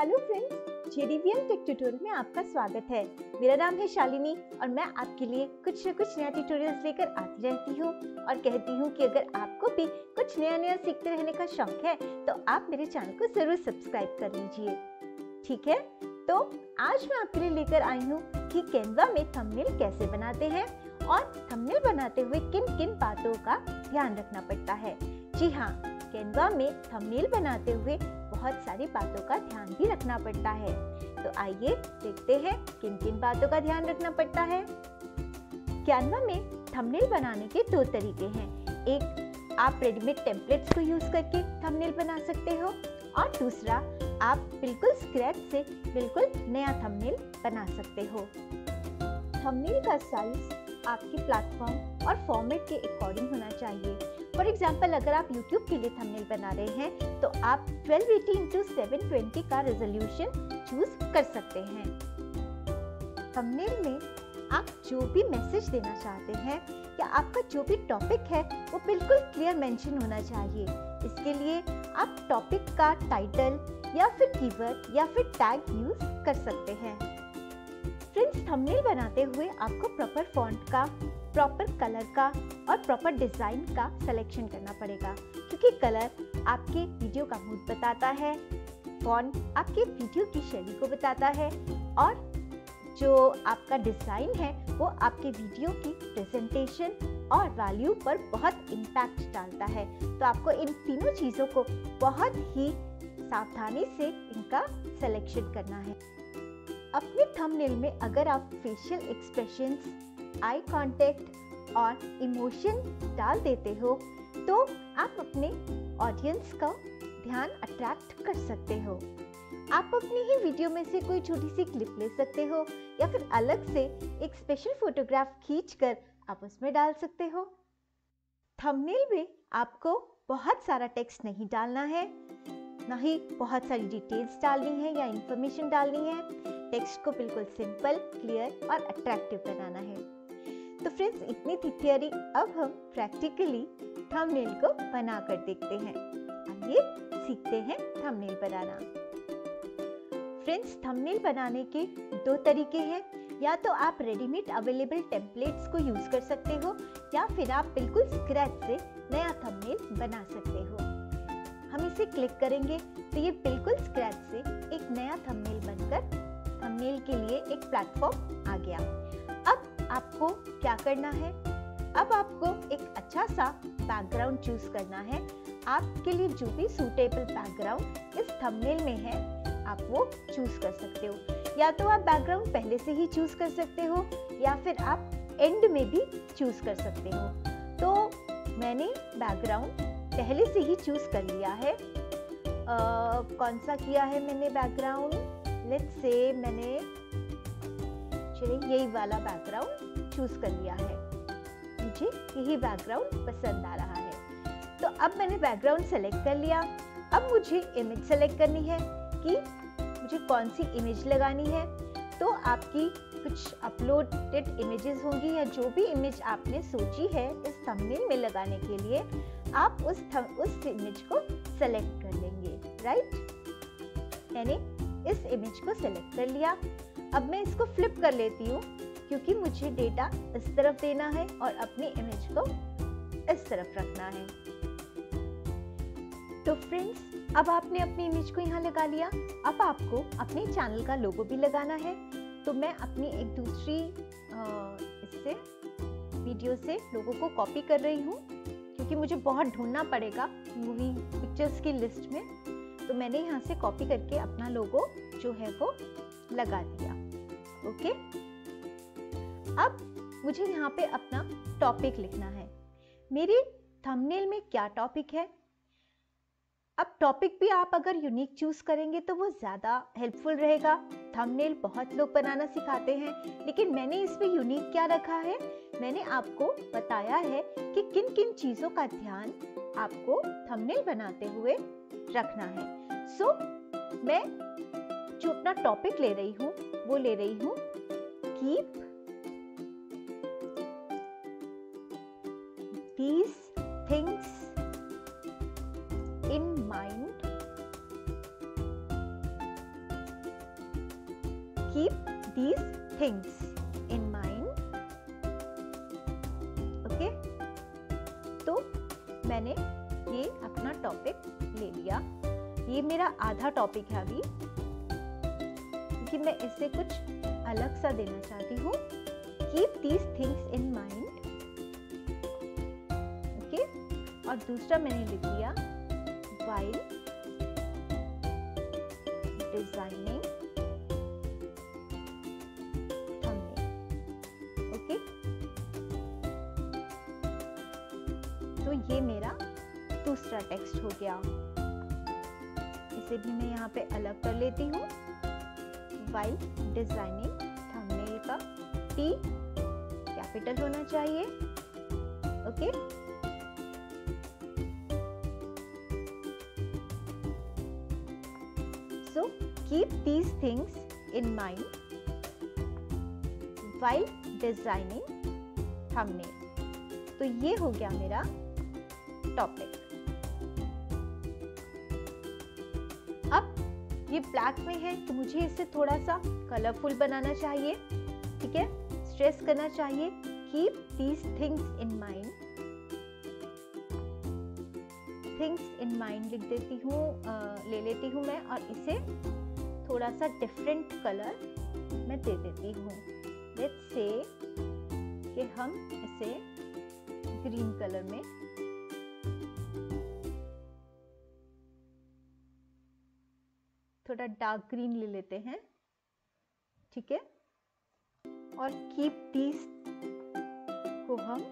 Hello friends, जेडीवीएम take tutorial में आपका स्वागत है। मेरा नाम है शालिनी और मैं आपके लिए कुछ न कुछ नया ट्यूटोरियल्स लेकर आती रहती हूँ और कहती हूँ कि अगर आपको भी कुछ नया सीखते रहने का शौक है तो आप मेरे चैनल को जरूर सब्सक्राइब कर लीजिए। ठीक है, तो आज मैं आपके लिए लेकर आई हूँ कि कैनवा में थंबनेल कैसे बनाते हैं और थंबनेल बनाते हुए किन किन बातों का ध्यान रखना पड़ता है। जी हाँ, कैनवा में थंबनेल बनाते हुए बहुत सारी बातों का ध्यान भी रखना पड़ता है। तो आइए देखते हैं किन किन बातों का ध्यान रखना पड़ता है। कैनवा में थंबनेल बनाने के दो तरीके हैं। एक, आप रेडीमेड टेम्पलेट्स को यूज करके थंबनेल बना सकते हो और दूसरा, आप बिल्कुल स्क्रैच से बिल्कुल नया थंबनेल बना सकते हो। थंबनेल का साइज आपके प्लेटफॉर्म और फॉर्मेट के अकॉर्डिंग होना चाहिए। फॉर एग्जाम्पल, अगर आप YouTube के लिए थंबनेल बना रहे हैं तो आप 1280x720 का रेजोल्यूशन चूज कर सकते हैं। थंबनेल में आप जो भी मैसेज देना चाहते हैं या आपका जो भी टॉपिक है वो बिल्कुल क्लियर मेंशन होना चाहिए। इसके लिए आप टॉपिक का टाइटल या फिर कीवर्ड या फिर टैग यूज कर सकते हैं। फ्रेंड्स, थंबनेल बनाते हुए आपको प्रॉपर फॉन्ट का, प्रॉपर कलर का और प्रॉपर डिजाइन का सिलेक्शन करना पड़ेगा, क्योंकि कलर आपके वीडियो का मूड बताता है, फॉन्ट आपके वीडियो की शैली को बताता है और जो आपका डिजाइन है वो आपके वीडियो की प्रेजेंटेशन और वैल्यू पर बहुत इम्पैक्ट डालता है। तो आपको इन तीनों चीज़ों को बहुत ही सावधानी से इनका सिलेक्शन करना है। अपने थंबनेल में अगर आप फेशियल एक्सप्रेशंस, आई कांटेक्ट और इमोशन डाल देते हो तो आप अपने ऑडियंस का ध्यान अट्रैक्ट कर सकते हो। आप अपनी ही वीडियो में से कोई छोटी सी क्लिप ले सकते हो या फिर अलग से एक स्पेशल फोटोग्राफ खींचकर आप उसमें डाल सकते हो। थंबनेल में आपको बहुत सारा टेक्स्ट नहीं डालना है, ना ही बहुत सारी डिटेल्स डालनी है या इंफॉर्मेशन डालनी है। टेक्स्ट को बिल्कुल सिंपल, क्लियर और अट्रैक्टिव बनाना है। तो फ्रेंड्स, इतनी थी थियरी। अब हम प्रैक्टिकली थंबनेल को बनाकर देखते हैं। आइए सीखते हैं थंबनेल बनाना। फ्रेंड्स, थंबनेल बनाने के दो तरीके हैं। या तो आप रेडीमेड अवेलेबल टेम्पलेट्स को यूज कर सकते हो या फिर आप बिल्कुल स्क्रैच से नया थंबनेल बना सकते हो। हम इसे क्लिक करेंगे तो ये बिल्कुल स्क्रैच से एक नया थंबनेल बनकर थंबनेल के लिए एक प्लेटफॉर्म आ गया। अब आपको क्या करना है? अब आपको एक अच्छा सा बैकग्राउंड चूज करना है। आपके लिए जो भी सूटेबल बैकग्राउंड इस थंबनेल में है आप वो चूज कर सकते हो। या तो आप बैकग्राउंड पहले से ही चूज कर सकते हो या फिर आप एंड में भी चूज कर सकते हो। तो मैंने बैकग्राउंड पहले से ही चूज कर लिया है। कौन सा किया है मैंने बैकग्राउंड? लेट्स से मैंने यही वाला बैकग्राउंड चूज कर लिया है। मुझे यही बैकग्राउंड पसंद आ रहा है। तो अब मैंने बैकग्राउंड सेलेक्ट कर लिया। अब मुझे इमेज सेलेक्ट करनी है कि मुझे कौन सी इमेज लगानी है। तो आपकी कुछ अपलोडेड इमेजेस होंगी या जो भी इमेज आपने सोची है इस थंबनेल में लगाने के लिए, आप उस इमेज को सेलेक्ट कर लेंगे। राइट, मैंने इस इमेज को सेलेक्ट कर लिया। अब मैं इसको फ्लिप कर लेती हूँ क्योंकि मुझे डेटा इस तरफ देना है और अपनी इमेज को इस तरफ रखना है। तो फ्रेंड्स, अब आपने अपनी इमेज को यहाँ लगा लिया। अब आपको अपने चैनल का लोगो भी लगाना है। तो मैं अपनी एक दूसरी इससे वीडियो से लोगो को कॉपी कर रही हूँ क्योंकि मुझे बहुत ढूंढना पड़ेगा मूवी पिक्चर्स की लिस्ट में। तो मैंने यहाँ से कॉपी करके अपना लोगो जो है वो लगा दिया। ओके, अब मुझे यहाँ पे अपना टॉपिक लिखना है। मेरे थंबनेल में क्या टॉपिक है? अब टॉपिक भी आप अगर यूनिक चूज करेंगे तो वो ज्यादा हेल्पफुल रहेगा। थंबनेल बहुत लोग बनाना सिखाते हैं, लेकिन मैंने इसमें यूनिक क्या रखा है? मैंने आपको बताया है कि किन किन चीजों का ध्यान आपको थंबनेल बनाते हुए रखना है। सो मैं जो अपना टॉपिक ले रही हूँ वो ले रही हूँ keep these things in mind things in mind. Okay, तो मैंने ये अपना टॉपिक ले लिया। ये मेरा आधा टॉपिक है अभी, क्योंकि मैं इससे कुछ अलग सा देना चाहती हूँ। Keep these things in mind. Okay, और दूसरा मैंने लिख दिया while designing thumbnail। ओके, तो ये मेरा दूसरा टेक्स्ट हो गया। इसे भी मैं यहाँ पे अलग कर लेती हूँ। while designing thumbnail का T कैपिटल होना चाहिए। Okay, so keep these things in mind while designing thumbnail। तो ये हो गया मेरा टॉपिक। अब ये ब्लैक में है तो मुझे इसे थोड़ा सा कलरफुल बनाना चाहिए। ठीक है, स्ट्रेस करना चाहिए keep these things in mind. Things in mind लिख देती हूँ, ले लेती हूँ मैं, और इसे थोड़ा सा डिफरेंट कलर मैं दे देती हूँ। लेट्स से कि हम इसे ग्रीन कलर में, थोड़ा डार्क ग्रीन ले लेते हैं। ठीक है, और कीप दीज को हम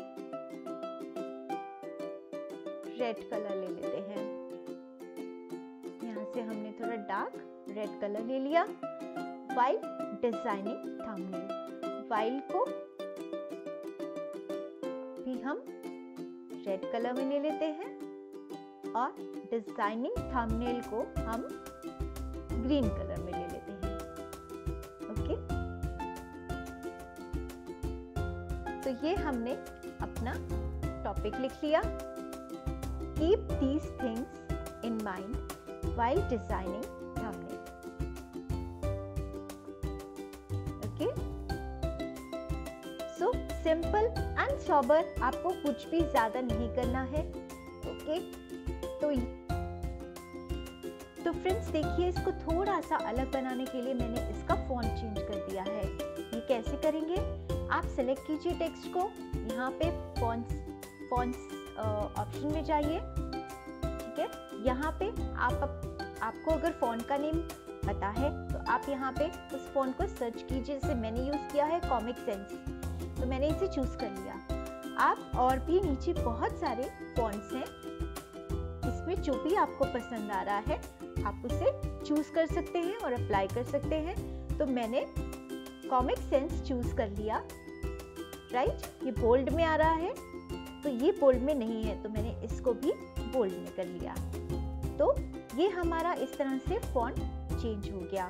रेड कलर ले लेते हैं। यहाँ से हमने थोड़ा डार्क रेड कलर ले लिया। while डिजाइनिंग थंबनेल, while को भी हम रेड कलर में ले लेते हैं और डिजाइनिंग थंबनेल को हम ग्रीन कलर में ले लेते हैं। ओके, तो ये हमने अपना टॉपिक लिख लिया। Keep these things in mind while designing thumbnail। Okay? So simple and sober, आपको कुछ भी ज्यादा नहीं करना है। Okay? तो फ्रेंड्स देखिए, इसको थोड़ा सा अलग बनाने के लिए मैंने इसका फॉन्ट चेंज कर दिया है। ये कैसे करेंगे? आप सेलेक्ट कीजिए टेक्स्ट को, यहाँ पे फॉन्ट्स ऑप्शन में जाइए। ठीक है, यहाँ पे आपको अगर फॉन्ट का नेम पता है तो आप यहाँ पे उस फॉन्ट को सर्च कीजिए। जैसे मैंने यूज किया है कॉमिक सेंस, तो मैंने इसे चूज कर लिया। आप और भी नीचे बहुत सारे फॉन्ट्स हैं, इसमें जो भी आपको पसंद आ रहा है आप उसे चूज कर सकते हैं और अप्लाई कर सकते हैं। तो मैंने कॉमिक सेंस चूज कर लिया। राइट, ये बोल्ड में आ रहा है, तो ये बोल्ड में नहीं है, तो मैंने इसको भी बोल्ड में कर लिया। तो ये हमारा इस तरह से फॉन्ट चेंज हो गया।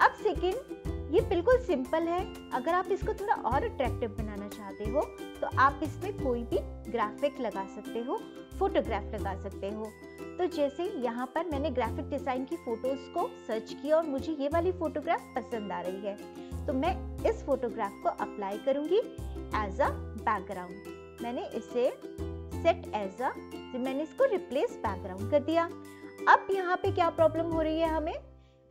अब सेकंड, ये बिल्कुल सिंपल है। अगर आप इसको थोड़ा और अट्रैक्टिव बनाना चाहते हो तो आप इसमें कोई भी ग्राफिक लगा सकते हो, फोटोग्राफ लगा सकते हो। तो जैसे यहाँ पर मैंने ग्राफिक डिजाइन की फोटोज को सर्च किया और मुझे ये वाली फोटोग्राफ पसंद आ रही है, तो मैं इस फोटोग्राफ को अप्लाई करूंगी एज अ बैकग्राउंड। मैंने इसे सेट एज अ, मैंने इसको रिप्लेस बैकग्राउंड कर दिया। अब यहाँ पे क्या प्रॉब्लम हो रही है हमें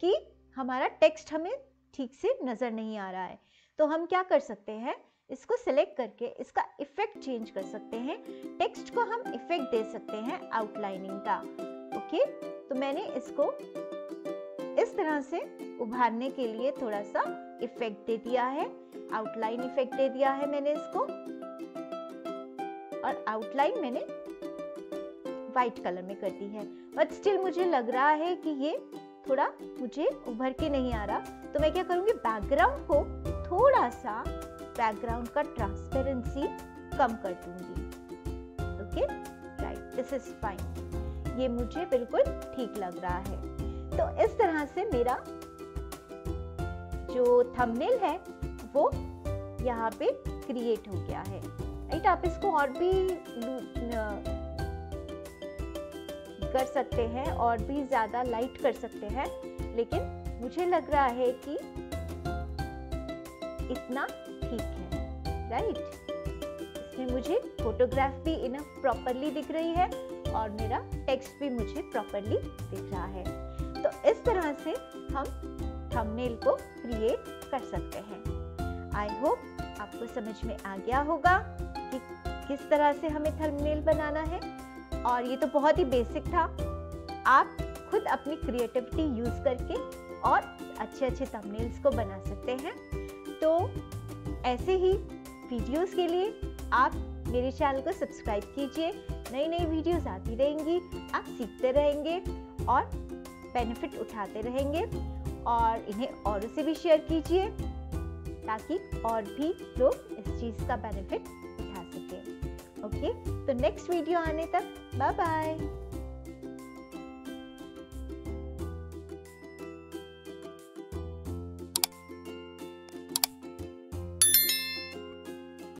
कि हमारा टेक्स्ट हमें ठीक से नजर नहीं आ रहा है। तो हम क्या कर सकते हैं, इसको सिलेक्ट करके इसका इफेक्ट चेंज कर सकते हैं। टेक्स्ट को हम इफेक्ट दे सकते हैं आउटलाइनिंग का। ओके, तो मैंने इसको इस तरह से उभारने के लिए थोड़ा सा इफेक्ट दे दिया है, आउटलाइन इफेक्ट दे दिया है मैंने इसको, और आउटलाइन मैंने व्हाइट कलर में कर दी है। बट स्टिल मुझे लग रहा है कि ये थोड़ा मुझे उभर के नहीं आ रहा, तो मैं क्या करूंगी, बैकग्राउंड को थोड़ा सा, बैकग्राउंड का ट्रांसपेरेंसी कम कर दूंगी। Okay, right, this is fine. ये मुझे बिल्कुल ठीक लग रहा है। तो इस तरह से मेरा जो थंबनेल है वो यहाँ पे क्रिएट हो गया है। राइट, आप इसको और भी कर सकते हैं और भी ज्यादा लाइट कर सकते हैं, लेकिन मुझे लग रहा है कि इतना ठीक है, राइट। इसमें मुझे फोटोग्राफ भी इनफ प्रॉपरली दिख रही है और मेरा टेक्स्ट भी मुझे प्रॉपरली दिख रहा है। तो इस तरह से हम थंबनेल को क्रिएट कर सकते हैं। आई होप आपको समझ में आ गया होगा कि किस तरह से हमें थंबनेल बनाना है, और ये तो बहुत ही बेसिक था। आप खुद अपनी क्रिएटिविटी यूज करके और अच्छे थंबनेल्स को बना सकते हैं। तो ऐसे ही वीडियोस के लिए आप मेरे चैनल को सब्सक्राइब कीजिए। नई नई वीडियोस आती रहेंगी, आप सीखते रहेंगे और बेनिफिट उठाते रहेंगे, और इन्हें औरों से भी शेयर कीजिए ताकि और भी लोग इस चीज़ का बेनिफिट उठा सकें। ओके, तो नेक्स्ट वीडियो आने तक बाय बाय।